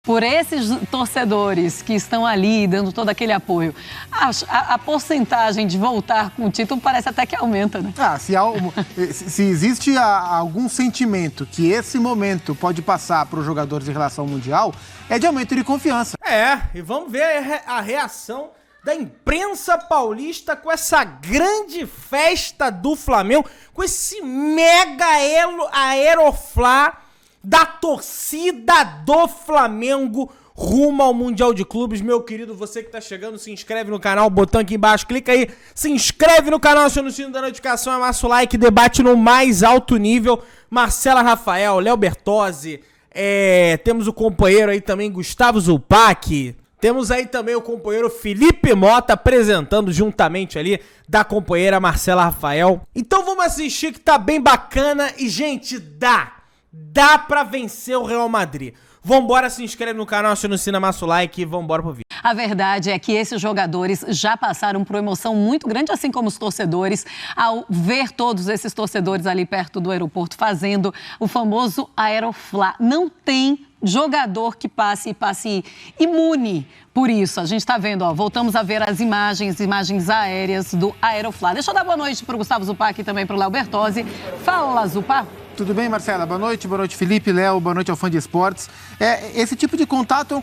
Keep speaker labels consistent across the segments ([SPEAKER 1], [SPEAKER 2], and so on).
[SPEAKER 1] Por esses torcedores que estão ali dando todo aquele apoio, a porcentagem de voltar com o título parece até que aumenta, né?
[SPEAKER 2] Se existe algum sentimento que esse momento pode passar para os jogadores em relação ao Mundial, é de aumento de confiança.
[SPEAKER 3] E vamos ver a reação da imprensa paulista com essa grande festa do Flamengo, com esse mega aeroflá da torcida do Flamengo rumo ao Mundial de Clubes. Meu querido, você que tá chegando, se inscreve no canal, botão aqui embaixo, clica aí, se inscreve no canal, aciona o sino da notificação, amassa o like, debate no mais alto nível. Marcela Rafael, Léo Bertozzi, temos o companheiro aí também, Gustavo Zupac, temos aí também o companheiro Felipe Mota apresentando juntamente ali da companheira Marcela Rafael. Então vamos assistir que tá bem bacana e, gente, dá pra vencer o Real Madrid. Vambora, se inscreve no canal, aciona o sino, amassa o like e vambora pro vídeo.
[SPEAKER 1] A verdade é que esses jogadores já passaram por uma emoção muito grande, assim como os torcedores, ao ver todos esses torcedores ali perto do aeroporto fazendo o famoso aeroflá. Não tem jogador que passe imune por isso. A gente está vendo, voltamos a ver as imagens aéreas do aeroflá. Deixa eu dar boa noite para o Gustavo Zupac e também para o Léo Bertozzi. Fala, Zupac.
[SPEAKER 2] Tudo bem, Marcela? Boa noite Felipe, Léo, boa noite ao fã de esportes. Esse tipo de contato é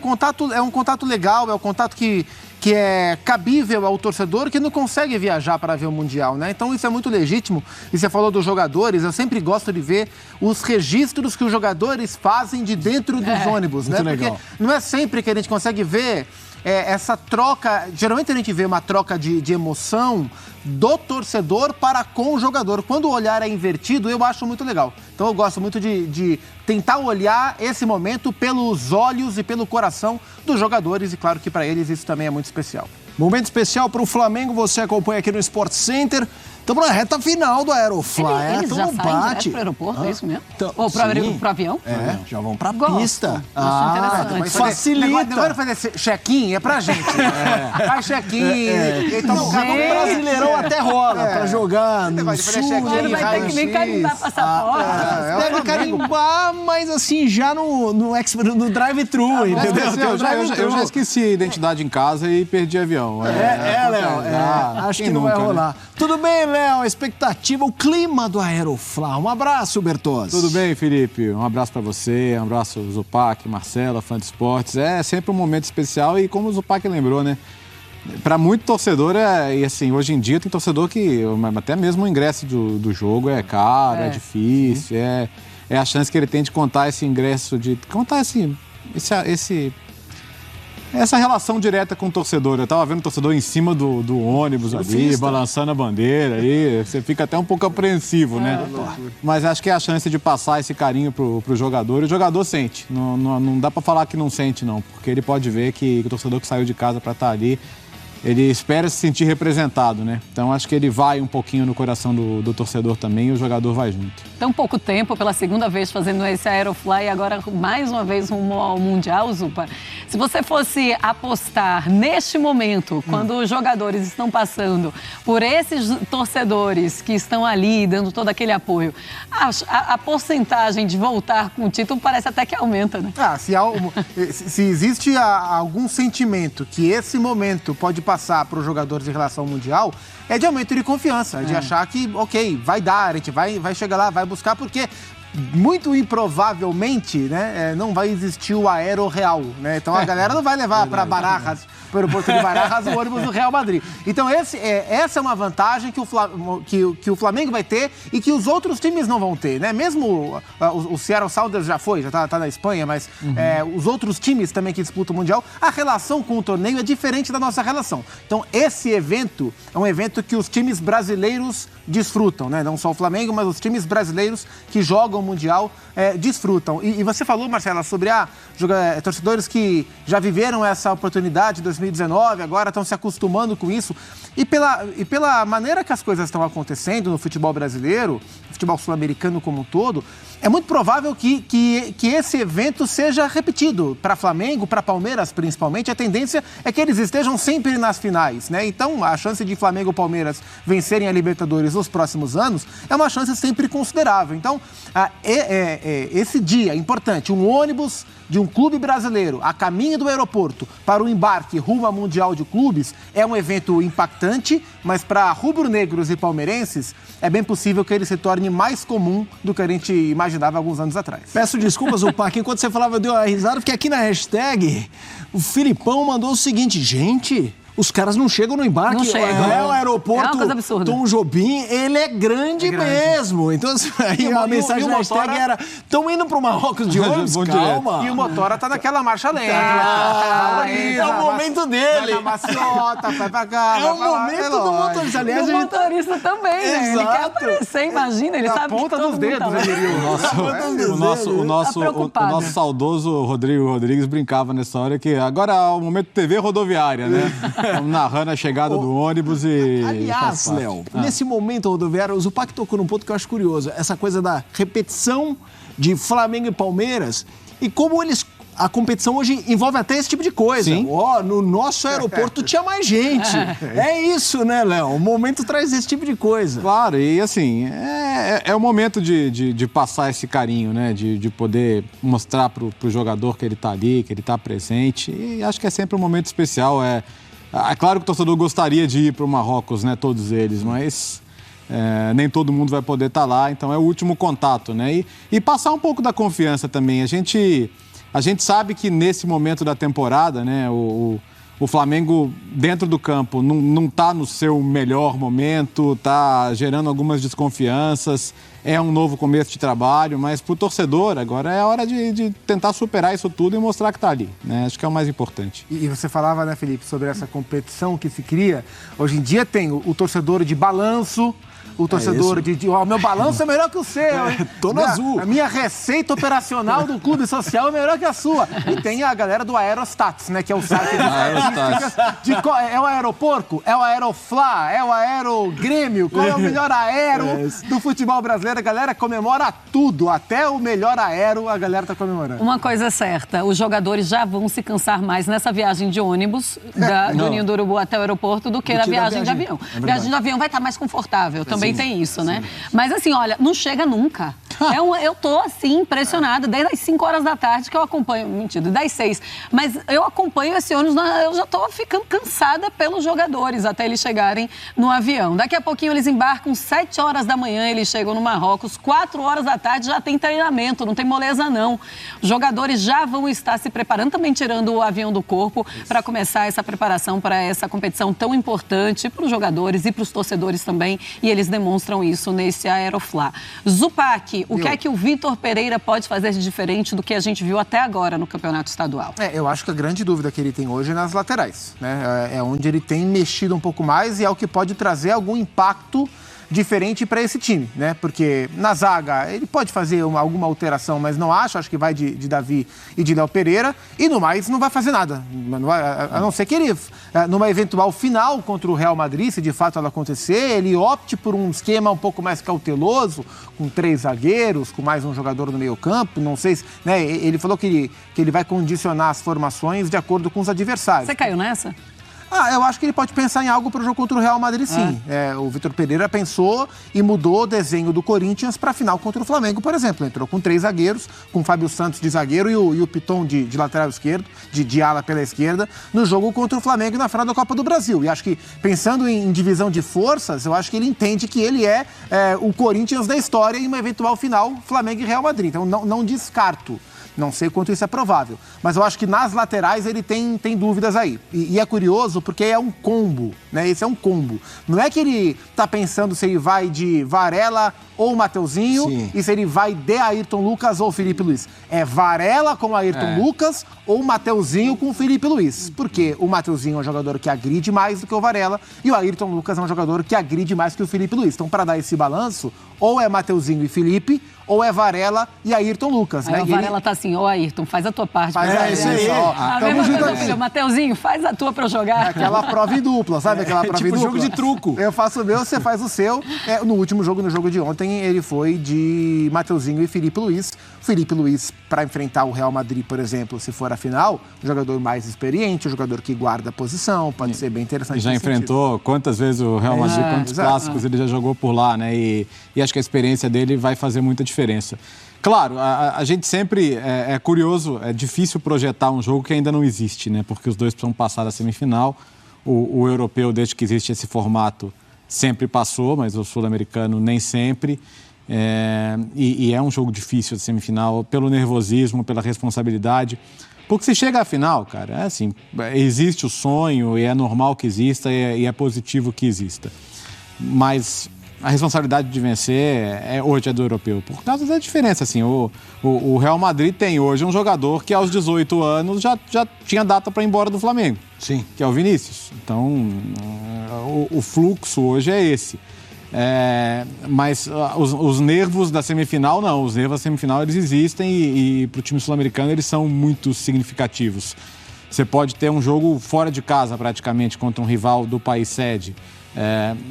[SPEAKER 2] um contato legal, é um contato que é cabível ao torcedor que não consegue viajar para ver o Mundial, né? Então isso é muito legítimo. E você falou dos jogadores, eu sempre gosto de ver os registros que os jogadores fazem de dentro dos ônibus, né?
[SPEAKER 4] Legal.
[SPEAKER 2] Porque não é sempre que a gente consegue ver essa troca. Geralmente a gente vê uma troca de emoção do torcedor para com o jogador. Quando o olhar é invertido, eu acho muito legal. Então eu gosto muito de tentar olhar esse momento pelos olhos e pelo coração dos jogadores, e claro que para eles isso também é muito especial.
[SPEAKER 4] Momento especial para o Flamengo, você acompanha aqui no Sport Center. Estamos na reta final do aeroflá.
[SPEAKER 1] Eles já saem direto pro aeroporto, é isso mesmo? Ou pro avião?
[SPEAKER 4] Já vão pra pista.
[SPEAKER 1] Interessante.
[SPEAKER 4] Facilita.
[SPEAKER 2] Não vai fazer check-in, é pra gente. Faz check-in.
[SPEAKER 4] Então, o Brasileirão até rola pra jogar no sul.
[SPEAKER 1] Ele vai ter que nem carimbar passaporte.
[SPEAKER 4] Deve carimbar, mas assim, já no drive-thru, entendeu?
[SPEAKER 5] Eu já esqueci a identidade em casa e perdi avião.
[SPEAKER 4] Léo. Acho que não vai rolar. Tudo bem, Léo? A expectativa, o clima do aeroflá. Um abraço, Bertozzi.
[SPEAKER 5] Tudo bem, Felipe? Um abraço pra você, um abraço Zupac, Marcela, fã de esportes. É sempre um momento especial e como o Zupac lembrou, né? Pra muito torcedor, e assim, hoje em dia tem torcedor que até mesmo o ingresso do jogo é caro, é difícil, é a chance que ele tem de contar esse ingresso, de contar essa relação direta com o torcedor. Eu tava vendo o torcedor em cima do ônibus ali, balançando a bandeira aí. Você fica até um pouco apreensivo, né? Mas acho que é a chance de passar esse carinho pro jogador. E o jogador sente. Não dá pra falar que não sente, não. Porque ele pode ver que o torcedor que saiu de casa pra estar ali, ele espera se sentir representado, né? Então acho que ele vai um pouquinho no coração do torcedor também e o jogador vai junto.
[SPEAKER 1] Tão pouco tempo, pela segunda vez fazendo esse aeroflá e agora mais uma vez rumo ao Mundial, Zupa. Se você fosse apostar neste momento, quando os jogadores estão passando por esses torcedores que estão ali dando todo aquele apoio, a porcentagem de voltar com o título parece até que aumenta, né?
[SPEAKER 2] Se existe algum sentimento que esse momento pode passar para os jogadores em relação ao Mundial, é de aumento de confiança, de achar que, ok, vai dar, a gente vai chegar lá, vai buscar, porque muito improvavelmente, né, não vai existir o aero real, né? Então a galera não vai levar para Barajas, para o aeroporto de Barajas, o ônibus do Real Madrid. Então essa é uma vantagem que o Flamengo vai ter e que os outros times não vão ter, né? Mesmo o Seattle Sounders já tá na Espanha, mas os outros times também que disputam o Mundial, a relação com o torneio é diferente da nossa relação. Então esse evento é um evento que os times brasileiros desfrutam, né? Não só o Flamengo, mas os times brasileiros que jogam o Mundial desfrutam. E você falou, Marcela, sobre torcedores que já viveram essa oportunidade 2019, agora estão se acostumando com isso. E pela maneira que as coisas estão acontecendo no futebol brasileiro, no futebol sul-americano como um todo, é muito provável que esse evento seja repetido para Flamengo, para Palmeiras principalmente. A tendência é que eles estejam sempre nas finais, né? Então, a chance de Flamengo e Palmeiras vencerem a Libertadores nos próximos anos é uma chance sempre considerável. Então, esse dia importante, um ônibus de um clube brasileiro a caminho do aeroporto para o embarque rumo ao Mundial de Clubes é um evento impactante, mas para rubro-negros e palmeirenses é bem possível que ele se torne mais comum do que a gente imaginava alguns anos atrás.
[SPEAKER 4] Peço desculpas, Zupac, enquanto você falava eu dei uma risada, porque aqui na hashtag o Filipão mandou o seguinte: gente, os caras não chegam no embarque.
[SPEAKER 1] Não chegam.
[SPEAKER 4] É o aeroporto
[SPEAKER 1] É uma coisa absurda.
[SPEAKER 4] Tom Jobim, ele é grande mesmo. Então, aí a mensagem da hashtag era: estão indo pro Marrocos de ônibus? Calma.
[SPEAKER 2] E o Motora tá naquela marcha lenta.
[SPEAKER 4] É o momento dele.
[SPEAKER 2] Vai na maciota, vai pra cá.
[SPEAKER 4] É o momento do motorista. Aliás,
[SPEAKER 1] o motorista também, né? Ele quer aparecer, imagina, ele sabe
[SPEAKER 2] ponta
[SPEAKER 1] que todo
[SPEAKER 2] dos
[SPEAKER 1] mundo
[SPEAKER 2] dedos,
[SPEAKER 1] tá lá.
[SPEAKER 2] ele
[SPEAKER 5] O nosso saudoso Rodrigo Rodrigues brincava nessa hora que agora é o momento TV rodoviária, né? Estamos narrando a chegada do ônibus e...
[SPEAKER 4] Aliás, Léo, nesse momento rodoviário, o Zupac tocou num ponto que eu acho curioso. Essa coisa da repetição de Flamengo e Palmeiras e como eles... A competição hoje envolve até esse tipo de coisa.
[SPEAKER 5] Sim.
[SPEAKER 4] No nosso aeroporto tinha mais gente. É isso, né, Léo? O momento traz esse tipo de coisa.
[SPEAKER 5] Claro, e assim, é o momento de passar esse carinho, né? De poder mostrar pro jogador que ele tá ali, que ele tá presente. E acho que é sempre um momento especial. É claro que o torcedor gostaria de ir pro Marrocos, né? Todos eles, mas... nem todo mundo vai poder estar lá, então é o último contato, né? E passar um pouco da confiança também. A gente sabe que nesse momento da temporada, né, o Flamengo dentro do campo não está no seu melhor momento, está gerando algumas desconfianças, é um novo começo de trabalho, mas para o torcedor agora é hora de tentar superar isso tudo e mostrar que está ali, né? Acho que é o mais importante.
[SPEAKER 2] E você falava, né, Felipe, sobre essa competição que se cria. Hoje em dia tem o torcedor de balanço, o torcedor meu balanço é melhor que o seu.
[SPEAKER 4] Tô no azul.
[SPEAKER 2] A minha receita operacional do clube social é melhor que a sua. E tem a galera do Aerostats, né? Que é o site é o Aeroporco? É o Aeroflá? É o Aerogrêmio? Qual é o melhor aero do futebol brasileiro? A galera comemora tudo. Até o melhor aero a galera tá comemorando.
[SPEAKER 1] Uma coisa é certa, os jogadores já vão se cansar mais nessa viagem de ônibus do Ninho do Urubu até o aeroporto do que na viagem de avião. Viagem de avião vai estar mais confortável, também tem isso, né? Mas assim, olha, não chega nunca. Eu tô, assim, impressionada. Desde as 5 horas da tarde que eu acompanho... Mentira, das 6. Mas eu acompanho esse ônibus, eu já tô ficando cansada pelos jogadores até eles chegarem no avião. Daqui a pouquinho eles embarcam, 7 horas da manhã eles chegam no Marrocos, 4 horas da tarde já tem treinamento, não tem moleza não. Os jogadores já vão estar se preparando, também tirando o avião do corpo para começar essa preparação para essa competição tão importante para os jogadores e para os torcedores também. E eles demonstram isso nesse Aeroflá. Zupac, o que é que o Vitor Pereira pode fazer de diferente do que a gente viu até agora no Campeonato Estadual?
[SPEAKER 2] Eu acho que a grande dúvida que ele tem hoje é nas laterais, né? É onde ele tem mexido um pouco mais e é o que pode trazer algum impacto diferente para esse time, né? Porque na zaga ele pode fazer alguma alteração, mas não acho que vai de Davi e de Léo Pereira, e no mais não vai fazer nada, a não ser que ele, numa eventual final contra o Real Madrid, se de fato ela acontecer, ele opte por um esquema um pouco mais cauteloso, com 3 zagueiros, com mais um jogador no meio campo, não sei se, né? Ele falou que ele vai condicionar as formações de acordo com os adversários.
[SPEAKER 1] Você caiu nessa?
[SPEAKER 2] Eu acho que ele pode pensar em algo para o jogo contra o Real Madrid, sim. O Vitor Pereira pensou e mudou o desenho do Corinthians para a final contra o Flamengo, por exemplo. Entrou com 3 zagueiros, com o Fábio Santos de zagueiro e o Piton de lateral esquerdo, de ala pela esquerda, no jogo contra o Flamengo na final da Copa do Brasil. E acho que, pensando em divisão de forças, eu acho que ele entende que ele é o Corinthians da história em uma eventual final Flamengo e Real Madrid. Então, não descarto. Não sei quanto isso é provável. Mas eu acho que nas laterais ele tem dúvidas aí. E é curioso porque é um combo, né? Esse é um combo. Não é que ele tá pensando se ele vai de Varela ou Mateuzinho, sim, e se ele vai de Ayrton Lucas ou Felipe Luiz. É Varela com Ayrton Lucas ou Mateuzinho com Felipe Luiz. Porque o Mateuzinho é um jogador que agride mais do que o Varela e o Ayrton Lucas é um jogador que agride mais que o Felipe Luiz. Então, para dar esse balanço, ou é Mateuzinho e Felipe, ou é Varela e Ayrton Lucas.
[SPEAKER 1] Aí
[SPEAKER 2] Né?
[SPEAKER 1] o Varela tá assim, Ayrton, faz a tua parte.
[SPEAKER 2] Isso aí.
[SPEAKER 1] A mesma coisa, filho, Mateuzinho, faz a tua pra eu jogar.
[SPEAKER 2] Aquela prova em dupla, sabe? Aquela prova
[SPEAKER 4] tipo
[SPEAKER 2] em dupla.
[SPEAKER 4] jogo de truco.
[SPEAKER 2] Eu faço o meu, você faz o seu. No último jogo, no jogo de ontem, ele foi de Mateuzinho e Felipe Luiz. Felipe Luiz, para enfrentar o Real Madrid, por exemplo, se for a final, um jogador mais experiente, um jogador que guarda a posição, pode ser bem interessante.
[SPEAKER 5] E já enfrentou quantas vezes o Real Madrid, quantos clássicos ele já jogou por lá, né? E acho que a experiência dele vai fazer muita diferença. Claro, a gente sempre é curioso, é difícil projetar um jogo que ainda não existe, né? Porque os dois precisam passar da semifinal. O europeu, desde que existe esse formato, sempre passou, mas o sul-americano nem sempre. E é um jogo difícil de semifinal, pelo nervosismo, pela responsabilidade. Porque se chega à final, cara, é assim, existe o sonho e é normal que exista e é positivo que exista. Mas a responsabilidade de vencer hoje é do europeu. Por causa da diferença, assim, o Real Madrid tem hoje um jogador que aos 18 anos já tinha data para ir embora do Flamengo.
[SPEAKER 4] Sim.
[SPEAKER 5] Que é o Vinícius. Então, o fluxo hoje é esse. Mas os nervos da semifinal, não. Os nervos da semifinal, eles existem e para o time sul-americano eles são muito significativos. Você pode ter um jogo fora de casa, praticamente, contra um rival do país sede.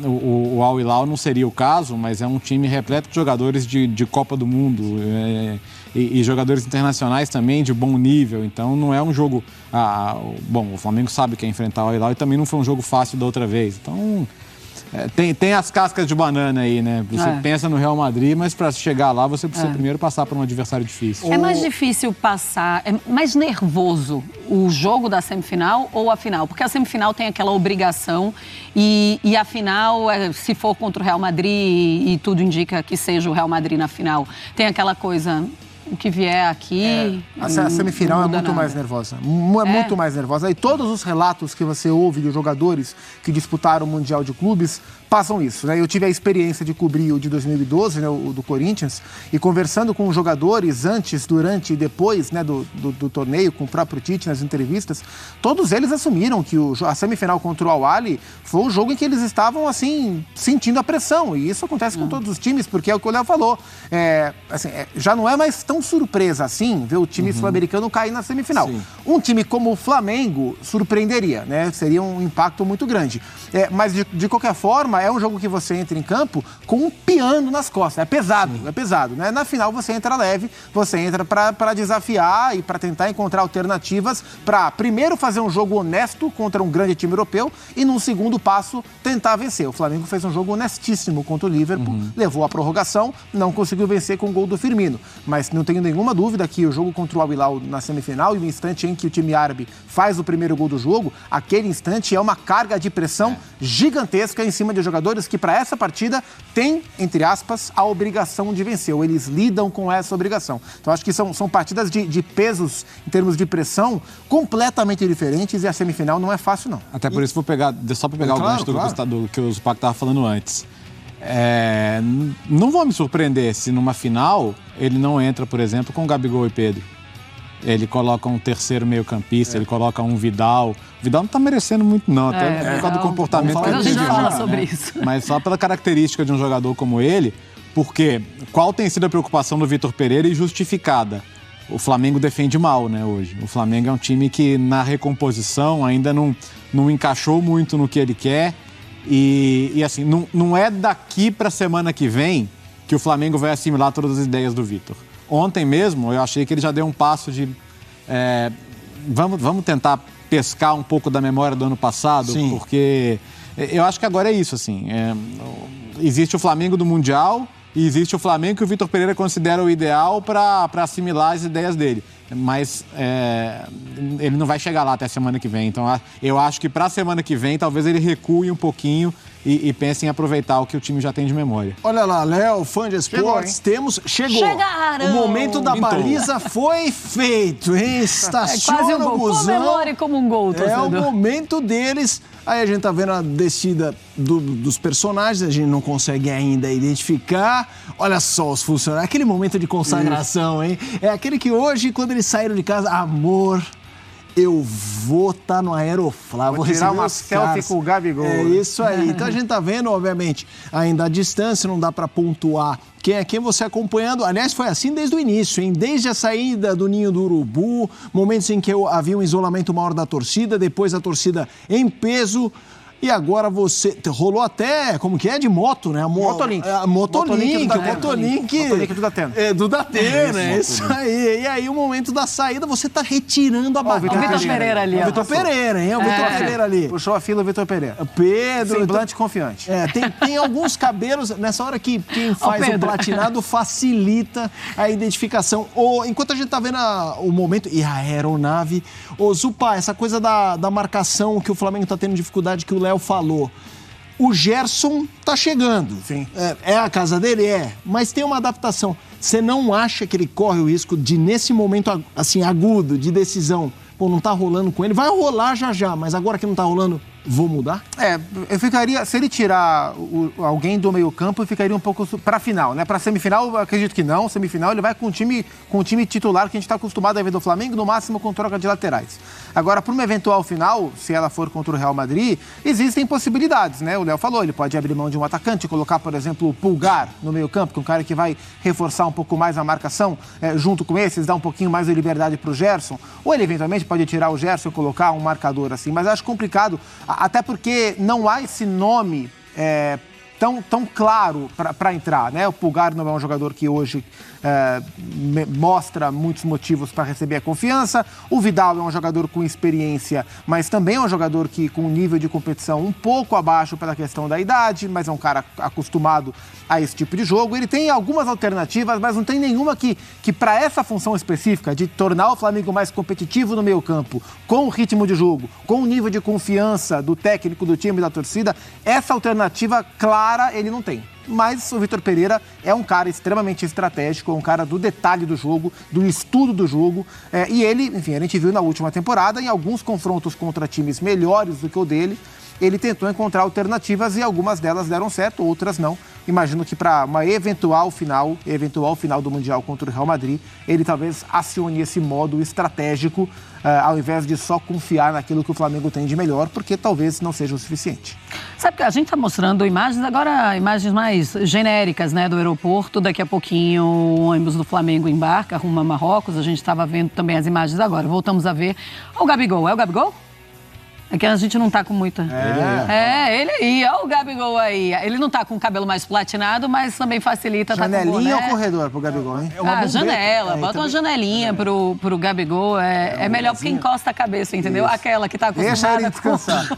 [SPEAKER 5] O Al Hilal não seria o caso, mas é um time repleto de jogadores de Copa do Mundo e jogadores internacionais também de bom nível. Então não é um jogo... Bom, o Flamengo sabe que é enfrentar o Al Hilal e também não foi um jogo fácil da outra vez. Então tem as cascas de banana aí, né? Você pensa no Real Madrid, mas para chegar lá você precisa primeiro passar por um adversário difícil.
[SPEAKER 1] É mais difícil passar, é mais nervoso o jogo da semifinal ou a final? Porque a semifinal tem aquela obrigação e a final, se for contra o Real Madrid e tudo indica que seja o Real Madrid na final, tem aquela coisa... O que vier aqui...
[SPEAKER 2] A semifinal é muito mais nervosa. Muito mais nervosa. E todos os relatos que você ouve de jogadores que disputaram o Mundial de Clubes passam isso, né? Eu tive a experiência de cobrir o de 2012, né, o do Corinthians, e conversando com os jogadores antes, durante e depois, né, do torneio, com o próprio Tite nas entrevistas, todos eles assumiram que a semifinal contra o Al-Ahly foi um jogo em que eles estavam, assim, sentindo a pressão. E isso acontece com todos os times, porque é o que o Léo falou. Já não é mais tão surpresa assim ver o time sul-americano cair na semifinal. Sim. Um time como o Flamengo surpreenderia, né? Seria um impacto muito grande. Mas, de qualquer forma, é um jogo que você entra em campo com um piano nas costas. É pesado, né? Na final você entra leve, você entra para desafiar e para tentar encontrar alternativas para, primeiro, fazer um jogo honesto contra um grande time europeu e, num segundo passo, tentar vencer. O Flamengo fez um jogo honestíssimo contra o Liverpool, levou a prorrogação, não conseguiu vencer com o gol do Firmino. Mas não tenho nenhuma dúvida que o jogo contra o Al Hilal na semifinal e o instante em que o time árabe faz o primeiro gol do jogo, aquele instante é uma carga de pressão gigantesca em cima de jogadores que, para essa partida, têm, entre aspas, a obrigação de vencer, ou eles lidam com essa obrigação. Então, acho que são partidas de pesos, em termos de pressão, completamente diferentes e a semifinal não é fácil, não.
[SPEAKER 5] Até por isso, só para pegar o gancho do que o Zupac estava falando antes. Não vou me surpreender se numa final ele não entra, por exemplo, com Gabigol e Pedro. Ele coloca um terceiro meio-campista, ele coloca um Vidal. O Vidal não tá merecendo muito, não, até por causa do comportamento que ele tem de jogar,
[SPEAKER 1] sobre isso.
[SPEAKER 5] Mas só pela característica de um jogador como ele, porque qual tem sido a preocupação do Vitor Pereira e justificada? O Flamengo defende mal, né, hoje. O Flamengo é um time que, na recomposição, ainda não encaixou muito no que ele quer. E assim, não é daqui para a semana que vem que o Flamengo vai assimilar todas as ideias do Vitor. Ontem mesmo, eu achei que ele já deu um passo de... Vamos tentar pescar um pouco da memória do ano passado, Sim. Porque eu acho que agora é isso, assim. Existe o Flamengo do Mundial e existe o Flamengo que o Vitor Pereira considera o ideal para assimilar as ideias dele. Mas ele não vai chegar lá até a semana que vem. Então, eu acho que para a semana que vem, talvez ele recue um pouquinho e pense em aproveitar o que o time já tem de memória.
[SPEAKER 4] Olha lá, Léo, fã de esportes, chegou.
[SPEAKER 1] Chegaram!
[SPEAKER 4] O momento da baliza foi feito, hein? Estaciona
[SPEAKER 1] quase um gol.
[SPEAKER 4] O busão.
[SPEAKER 1] Comemore como um gol, torcedor.
[SPEAKER 4] É o momento deles. Aí a gente tá vendo a descida dos personagens, a gente não consegue ainda identificar. Olha só os funcionários, aquele momento de consagração, hein? É aquele que hoje, quando eles saíram de casa, amor, eu vou estar no Aeroflá, vou
[SPEAKER 2] tirar
[SPEAKER 4] receber
[SPEAKER 2] uma
[SPEAKER 4] os
[SPEAKER 2] selfie
[SPEAKER 4] caras.
[SPEAKER 2] com o Gabigol.
[SPEAKER 4] É isso aí. Então a gente tá vendo, obviamente, ainda a distância, não dá para pontuar quem é quem, você acompanhando. Aliás, foi assim desde o início, hein? Desde a saída do Ninho do Urubu, momentos em que havia um isolamento maior da torcida, depois a torcida em peso. E agora você... Rolou até, como que é? De moto, né?
[SPEAKER 2] Motolink.
[SPEAKER 4] Motolink
[SPEAKER 2] Motolink do Datena.
[SPEAKER 4] É, do Datena, é isso aí. E aí, o momento da saída, você tá retirando a bagagem.
[SPEAKER 1] O Vitor Pereira ali, ó.
[SPEAKER 4] O Vitor Pereira, hein? O Vitor Pereira ali.
[SPEAKER 2] Puxou a fila o Vitor Pereira.
[SPEAKER 4] Pedro...
[SPEAKER 2] Semblante confiante.
[SPEAKER 4] É, tem alguns cabelos, nessa hora que quem faz o platinado facilita a identificação. Enquanto a gente tá vendo o momento, e a aeronave, Zupá, essa coisa da marcação que o Flamengo tá tendo dificuldade, que o Léo falou. O Gerson tá chegando.
[SPEAKER 2] Sim.
[SPEAKER 4] É a casa dele? É. Mas tem uma adaptação. Você não acha que ele corre o risco de, nesse momento assim, agudo, de decisão, pô, não tá rolando com ele? Vai rolar já, mas agora que não tá rolando, vou mudar?
[SPEAKER 2] Eu ficaria... Se ele tirar alguém do meio campo, eu ficaria um pouco pra final, né? Pra semifinal, eu acredito que não. Semifinal, ele vai com o time titular que a gente tá acostumado a ver do Flamengo, no máximo com troca de laterais. Agora, para uma eventual final, se ela for contra o Real Madrid, existem possibilidades, né? O Léo falou, ele pode abrir mão de um atacante, colocar, por exemplo, o Pulgar no meio campo, que é um cara que vai reforçar um pouco mais a marcação junto com esses, dar um pouquinho mais de liberdade pro Gerson. Ou ele, eventualmente, pode tirar o Gerson e colocar um marcador assim. Mas acho complicado, até porque não há esse nome tão claro para entrar, né? O Pulgar não é um jogador que hoje mostra muitos motivos para receber a confiança. O Vidal é um jogador com experiência, mas também é um jogador que com um nível de competição um pouco abaixo pela questão da idade, mas é um cara acostumado a esse tipo de jogo. Ele tem algumas alternativas, mas não tem nenhuma que para essa função específica de tornar o Flamengo mais competitivo no meio campo, com o ritmo de jogo, com o nível de confiança do técnico, do time e da torcida, essa alternativa clara ele não tem. Mas o Vitor Pereira é um cara extremamente estratégico, é um cara do detalhe do jogo, do estudo do jogo. E ele, enfim, a gente viu na última temporada, em alguns confrontos contra times melhores do que o dele, ele tentou encontrar alternativas e algumas delas deram certo, outras não. Imagino que para uma eventual final do Mundial contra o Real Madrid, ele talvez acione esse modo estratégico, ao invés de só confiar naquilo que o Flamengo tem de melhor, porque talvez não seja o suficiente.
[SPEAKER 1] Sabe que a gente está mostrando imagens, agora imagens mais genéricas, né, do aeroporto. Daqui a pouquinho o ônibus do Flamengo embarca rumo a Marrocos. A gente estava vendo também as imagens agora. Voltamos a ver. O Gabigol, é o Gabigol? É que a gente não tá com muita... Ele aí, olha o Gabigol aí. Ele não tá com o cabelo mais platinado, mas também facilita.
[SPEAKER 2] Janelinha
[SPEAKER 1] tá com
[SPEAKER 2] ou corredor pro Gabigol, hein?
[SPEAKER 1] Janela, bota uma janelinha pro Gabigol. É melhor porque encosta a cabeça, entendeu? Isso. Aquela que tá acostumada.
[SPEAKER 2] Deixa ele descansar.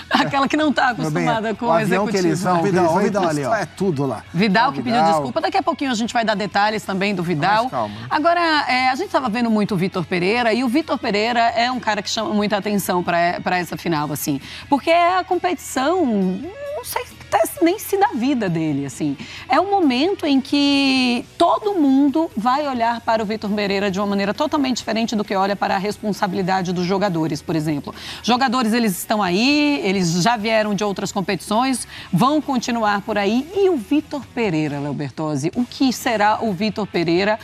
[SPEAKER 1] Aquela que não tá acostumada com o executivo.
[SPEAKER 2] Que eles vão, Vidal ali, ó. É tudo lá.
[SPEAKER 1] Vidal que pediu desculpa. Daqui a pouquinho a gente vai dar detalhes também do Vidal.
[SPEAKER 2] Calma.
[SPEAKER 1] Agora, a gente tava vendo muito o Vitor Pereira, e o Vitor Pereira é um cara que chama muita atenção para essa final, assim. Porque é a competição, não sei nem se da vida dele, assim. É um momento em que todo mundo vai olhar para o Vitor Pereira de uma maneira totalmente diferente do que olha para a responsabilidade dos jogadores, por exemplo. Jogadores, eles estão aí, eles já vieram de outras competições, vão continuar por aí. E o Vitor Pereira, Léo Bertozzi, o que será o Vitor Pereira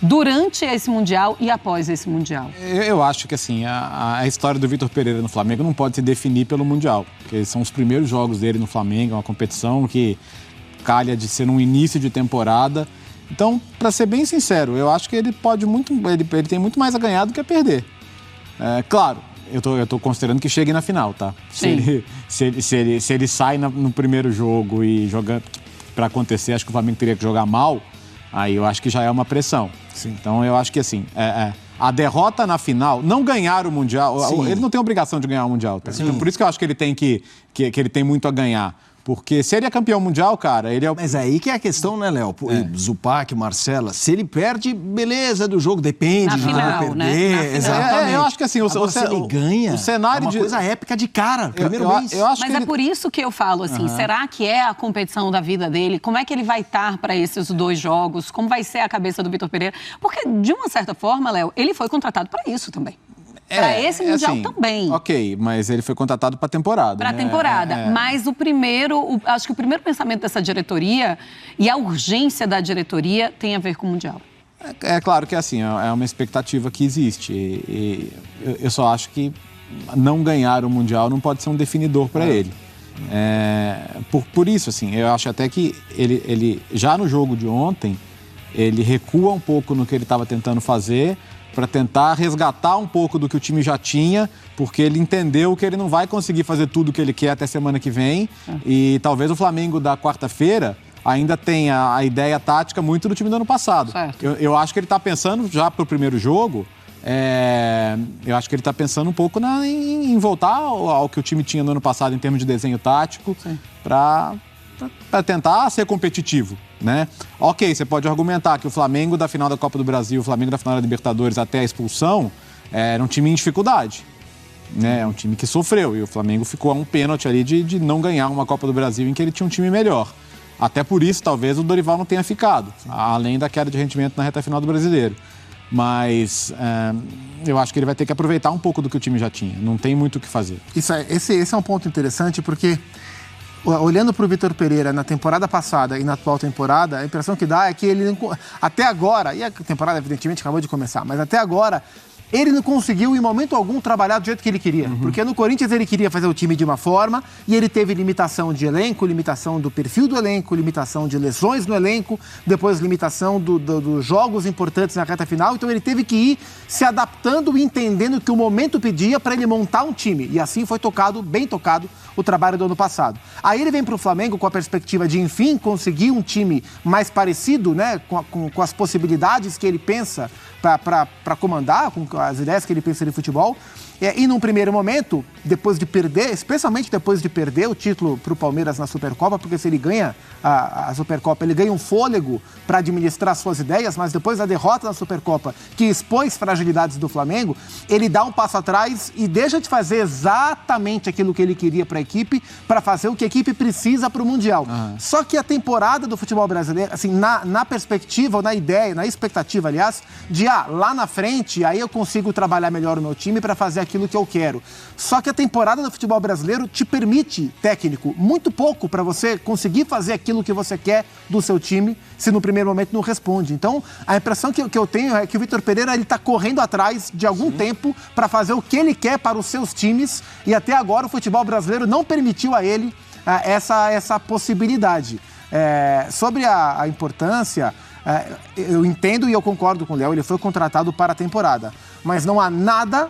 [SPEAKER 1] durante esse Mundial e após esse Mundial?
[SPEAKER 5] Eu acho que, assim, a história do Vitor Pereira no Flamengo não pode se definir pelo Mundial, porque são os primeiros jogos dele no Flamengo, é uma competição que calha de ser um início de temporada. Então, para ser bem sincero, eu acho que ele tem muito mais a ganhar do que a perder. Claro, eu tô considerando que chegue na final, tá?
[SPEAKER 1] Sim.
[SPEAKER 5] Se ele sai no primeiro jogo e joga para acontecer, acho que o Flamengo teria que jogar mal. Aí eu acho que já é uma pressão. Sim. Então eu acho que, assim, a derrota na final, não ganhar o Mundial, sim, ele não tem obrigação de ganhar o Mundial. Tá? Então, por isso que eu acho que ele tem que ele tem muito a ganhar. Porque se ele é campeão mundial, cara, ele é o...
[SPEAKER 4] Mas aí que é a questão, né, Léo? Zupac, Marcela, se ele perde, beleza do jogo, depende
[SPEAKER 1] na
[SPEAKER 4] de
[SPEAKER 1] final,
[SPEAKER 4] perder.
[SPEAKER 1] Né?
[SPEAKER 4] Exatamente.
[SPEAKER 5] Eu acho que assim,
[SPEAKER 4] se ele ganha,
[SPEAKER 5] o cenário
[SPEAKER 4] é uma coisa épica de cara, primeiro mês.
[SPEAKER 1] Mas é por isso que eu falo assim, será que é a competição da vida dele? Como é que ele vai estar para esses 2 jogos? Como vai ser a cabeça do Vitor Pereira? Porque, de uma certa forma, Léo, ele foi contratado para isso também. Para esse Mundial assim, também.
[SPEAKER 5] Ok, mas ele foi contratado para a temporada.
[SPEAKER 1] Para a temporada. Mas acho que o primeiro pensamento dessa diretoria e a urgência da diretoria tem a ver com o Mundial.
[SPEAKER 5] É claro que assim, é uma expectativa que existe. E eu só acho que não ganhar o Mundial não pode ser um definidor para ele. Por isso, assim, eu acho até que ele já no jogo de ontem, ele recua um pouco no que ele estava tentando fazer para tentar resgatar um pouco do que o time já tinha, porque ele entendeu que ele não vai conseguir fazer tudo o que ele quer até semana que vem. E talvez o Flamengo da quarta-feira ainda tenha a ideia tática muito do time do ano passado. Eu acho que ele está pensando já para o primeiro jogo, eu acho que ele está pensando um pouco em voltar ao que o time tinha no ano passado em termos de desenho tático, para tentar ser competitivo, né? Ok, você pode argumentar que o Flamengo da final da Copa do Brasil, o Flamengo da final da Libertadores até a expulsão, era um time em dificuldade, né? É um time que sofreu, e o Flamengo ficou a um pênalti ali de não ganhar uma Copa do Brasil em que ele tinha um time melhor. Até por isso, talvez, o Dorival não tenha ficado, além da queda de rendimento na reta final do Brasileiro. Mas eu acho que ele vai ter que aproveitar um pouco do que o time já tinha. Não tem muito o que fazer.
[SPEAKER 2] Esse é um ponto interessante, porque olhando para o Vitor Pereira na temporada passada e na atual temporada, a impressão que dá é que ele, até agora, e a temporada evidentemente acabou de começar, mas até agora, ele não conseguiu em momento algum trabalhar do jeito que ele queria. Porque no Corinthians ele queria fazer o time de uma forma e ele teve limitação de elenco, limitação do perfil do elenco, limitação de lesões no elenco, depois limitação dos jogos importantes na reta final. Então ele teve que ir se adaptando e entendendo que o momento pedia para ele montar um time. E assim foi bem tocado o trabalho do ano passado. Aí ele vem para o Flamengo com a perspectiva de, enfim, conseguir um time mais parecido, né, com as possibilidades que ele pensa para comandar, com as ideias que ele pensa de futebol. E num primeiro momento, depois de perder, especialmente depois de perder o título para o Palmeiras na Supercopa, porque se ele ganha a Supercopa, ele ganha um fôlego para administrar suas ideias, mas depois da derrota na Supercopa, que expôs fragilidades do Flamengo, ele dá um passo atrás e deixa de fazer exatamente aquilo que ele queria para a equipe, para fazer o que a equipe precisa para o Mundial. Só que a temporada do futebol brasileiro, assim, na perspectiva, ou na ideia, na expectativa, aliás, de lá na frente, aí eu consigo trabalhar melhor o meu time para fazer aquilo que eu quero. Só que a temporada do futebol brasileiro te permite, técnico, muito pouco para você conseguir fazer aquilo que você quer do seu time, se no primeiro momento não responde. Então, a impressão que eu tenho é que o Vitor Pereira está correndo atrás de algum tempo para fazer o que ele quer para os seus times, e até agora o futebol brasileiro não permitiu a ele essa possibilidade. Sobre a importância, eu entendo e eu concordo com o Léo, ele foi contratado para a temporada, mas não há nada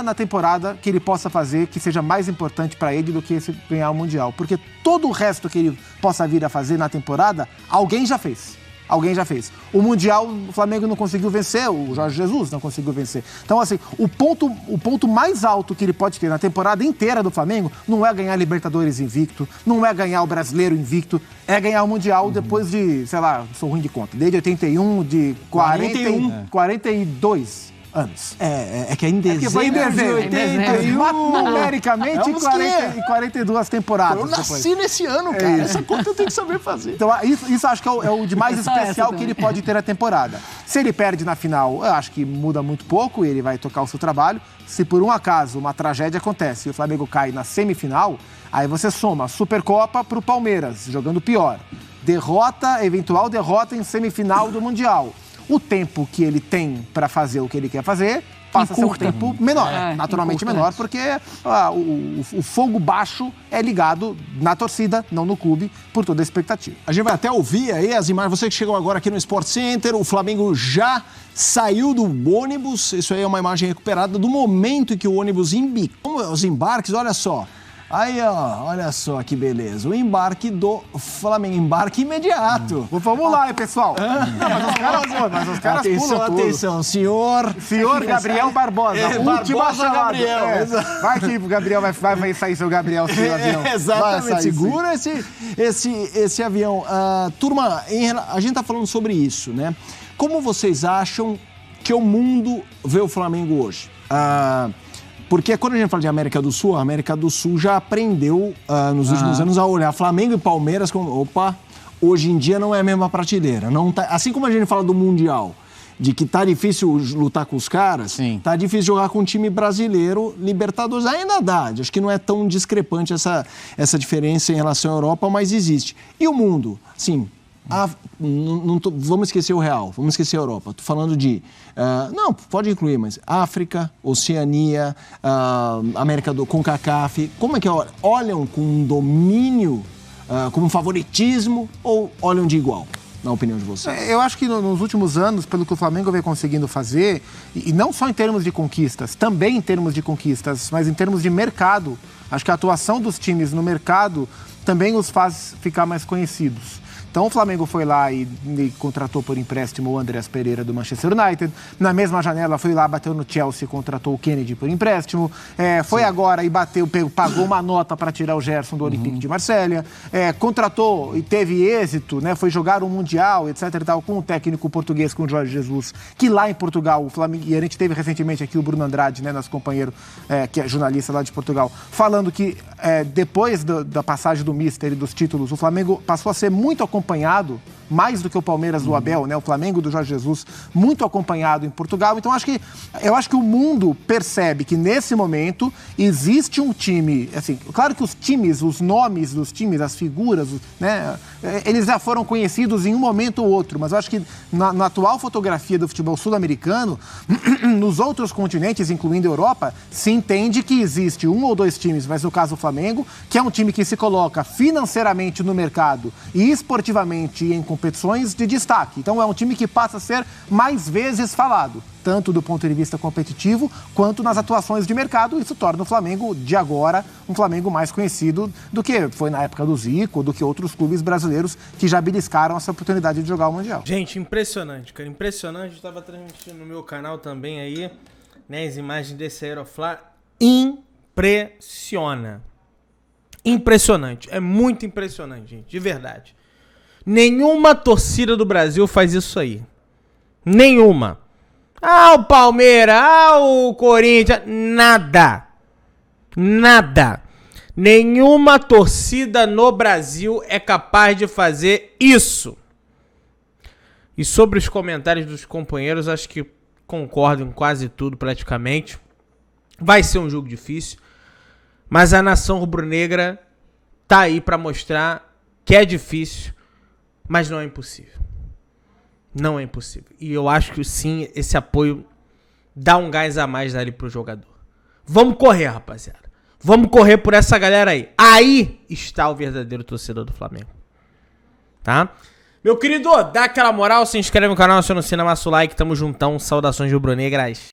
[SPEAKER 2] na temporada que ele possa fazer que seja mais importante para ele do que esse ganhar o Mundial, porque todo o resto que ele possa vir a fazer na temporada, alguém já fez. O Mundial, o Flamengo não conseguiu vencer, o Jorge Jesus não conseguiu vencer. Então, assim, o ponto mais alto que ele pode ter na temporada inteira do Flamengo não é ganhar Libertadores invicto, não é ganhar o Brasileiro invicto, é ganhar o Mundial depois de, sei lá, sou ruim de conta, desde 81, de 42 anos.
[SPEAKER 4] Que é em dezembro,
[SPEAKER 2] foi em dezembro.
[SPEAKER 4] 81.
[SPEAKER 2] Numericamente, 42 temporadas.
[SPEAKER 4] Eu nasci nesse ano, cara. Essa conta eu tenho que saber fazer.
[SPEAKER 2] Então, isso acho que é o de mais especial que ele pode ter na temporada. Se ele perde na final, eu acho que muda muito pouco e ele vai tocar o seu trabalho. Se por um acaso uma tragédia acontece e o Flamengo cai na semifinal, aí você soma a Supercopa para o Palmeiras, jogando pior. Eventual derrota em semifinal do Mundial. O tempo que ele tem para fazer o que ele quer fazer passa a ser um tempo menor, naturalmente menor, porque o fogo baixo é ligado na torcida, não no clube, por toda a expectativa.
[SPEAKER 4] A gente vai até ouvir aí as imagens. Você que chegou agora aqui no Sport Center, o Flamengo já saiu do ônibus. Isso aí é uma imagem recuperada do momento em que o ônibus embicou os embarques, olha só. Aí, ó, olha só que beleza. O embarque do Flamengo, embarque imediato.
[SPEAKER 2] Vamos lá, hein, pessoal. Mas os caras pulam tudo.
[SPEAKER 4] Atenção, senhor
[SPEAKER 2] Gabriel Barbosa. Última chamada.
[SPEAKER 4] Gabriel.
[SPEAKER 2] Vai que o Gabriel vai sair seu Gabriel, seu avião.
[SPEAKER 4] Exatamente, segura esse avião. Turma, a gente tá falando sobre isso, né? Como vocês acham que o mundo vê o Flamengo hoje? Porque quando a gente fala de América do Sul, a América do Sul já aprendeu nos últimos anos a olhar Flamengo e Palmeiras como, hoje em dia não é a mesma prateleira. Não tá, assim como a gente fala do Mundial, de que tá difícil lutar com os caras,
[SPEAKER 5] sim,
[SPEAKER 4] tá difícil jogar com um time brasileiro, Libertadores ainda dá. Acho que não é tão discrepante essa diferença em relação à Europa, mas existe. E o mundo? Sim, Vamos esquecer o real, vamos esquecer a Europa. Estou falando de... não, pode incluir, mas África, Oceania, América do CONCACAF. Como é que olham com um domínio, com um favoritismo, ou olham de igual, na opinião de vocês?
[SPEAKER 2] Eu acho que nos últimos anos, pelo que o Flamengo vem conseguindo fazer, e não só em termos de conquistas, também em termos de conquistas, mas em termos de mercado, acho que a atuação dos times no mercado também os faz ficar mais conhecidos. Então o Flamengo foi lá e contratou por empréstimo o Andreas Pereira do Manchester United. Na mesma janela foi lá, bateu no Chelsea e contratou o Kennedy por empréstimo. Foi agora e pagou uma nota para tirar o Gerson do Olympique de Marselha. Contratou e teve êxito, né? Foi jogar um Mundial, etc. e tal, com o técnico português, com o Jorge Jesus, que lá em Portugal, o Flamengo, e a gente teve recentemente aqui o Bruno Andrade, né, nosso companheiro, que é jornalista lá de Portugal, falando que depois da passagem do Mister e dos títulos, o Flamengo passou a ser muito acompanhado, mais do que o Palmeiras do Abel, né? O Flamengo do Jorge Jesus, muito acompanhado em Portugal. Então, eu acho que o mundo percebe que, nesse momento, existe um time... Assim, claro que os times, os nomes dos times, as figuras, né? Eles já foram conhecidos em um momento ou outro, mas eu acho que na atual fotografia do futebol sul-americano, nos outros continentes, incluindo a Europa, se entende que existe um ou dois times, mas no caso o Flamengo, que é um time que se coloca financeiramente no mercado e esportivamente em competições de destaque. Então é um time que passa a ser mais vezes falado, tanto do ponto de vista competitivo, quanto nas atuações de mercado. Isso torna o Flamengo, de agora, um Flamengo mais conhecido do que foi na época do Zico, do que outros clubes brasileiros que já beliscaram essa oportunidade de jogar o Mundial.
[SPEAKER 3] Gente, impressionante, cara, impressionante. Eu estava transmitindo no meu canal também aí, né, as imagens desse Aeroflá. Impressiona. Impressionante, é muito impressionante, gente, de verdade. Nenhuma torcida do Brasil faz isso aí. Nenhuma. O Palmeiras, o Corinthians, nada. Nada. Nenhuma torcida no Brasil é capaz de fazer isso. E sobre os comentários dos companheiros, acho que concordo em quase tudo praticamente. Vai ser um jogo difícil, mas a nação rubro-negra tá aí para mostrar que é difícil, mas não é impossível. Não é impossível. E eu acho que sim, esse apoio dá um gás a mais ali pro jogador. Vamos correr, rapaziada. Vamos correr por essa galera aí. Aí está o verdadeiro torcedor do Flamengo. Tá? Meu querido, dá aquela moral, se inscreve no canal, aciona o sininho, amassa o like. Tamo juntão. Saudações rubro-negras.